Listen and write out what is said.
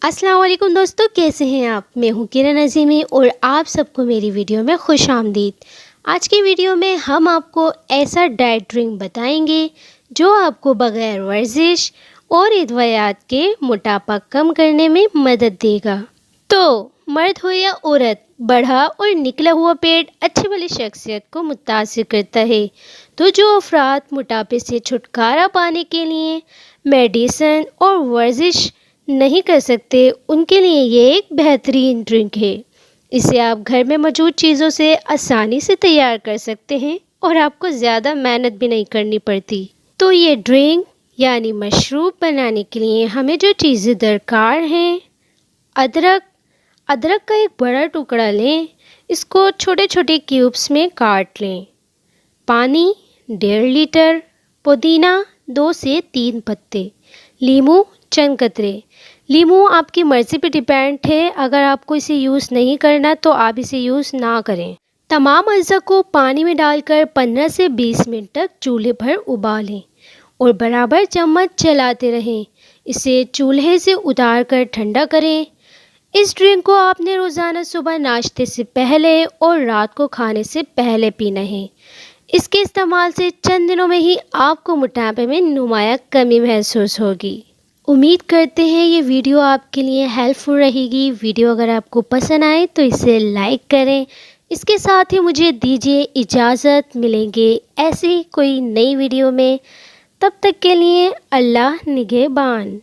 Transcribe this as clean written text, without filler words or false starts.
अस्सलाम वालेकुम दोस्तों, कैसे हैं आप। मैं हूं किरण अज़ीमी और आप सबको मेरी वीडियो में खुश आमदीद। आज की वीडियो में हम आपको ऐसा डाइट ड्रिंक बताएंगे जो आपको बग़ैर वर्जिश और अद्वियात के मोटापा कम करने में मदद देगा। तो मर्द हो या औरत, बढ़ा और निकला हुआ पेट अच्छी वाली शख्सियत को मुतासिर करता है। तो जो अफराद मोटापे से छुटकारा पाने के लिए मेडिसिन और वर्जिश नहीं कर सकते, उनके लिए ये एक बेहतरीन ड्रिंक है। इसे आप घर में मौजूद चीज़ों से आसानी से तैयार कर सकते हैं और आपको ज़्यादा मेहनत भी नहीं करनी पड़ती। तो ये ड्रिंक यानी मशरूब बनाने के लिए हमें जो चीज़ें दरकार हैं, अदरक का एक बड़ा टुकड़ा लें, इसको छोटे छोटे क्यूब्स में काट लें। पानी 1.5 लीटर, पुदीना 2 से 3 पत्ते, लीमू चंद कतरे। लीमू आपकी मर्ज़ी पे डिपेंड है, अगर आपको इसे यूज़ नहीं करना तो आप इसे यूज़ ना करें। तमाम अज़्ज़ा को पानी में डालकर 15 से 20 मिनट तक चूल्हे पर उबालें और बराबर चम्मच चलाते रहें। इसे चूल्हे से उतार कर ठंडा करें। इस ड्रिंक को आपने रोज़ाना सुबह नाश्ते से पहले और रात को खाने से पहले पीना है। इसके इस्तेमाल से चंद दिनों में ही आपको मोटापे में नुमाया कमी महसूस होगी। उम्मीद करते हैं ये वीडियो आपके लिए हेल्पफुल रहेगी। वीडियो अगर आपको पसंद आए तो इसे लाइक करें। इसके साथ ही मुझे दीजिए इजाज़त, मिलेंगे ऐसे ही कोई नई वीडियो में। तब तक के लिए अल्लाह निगहबान।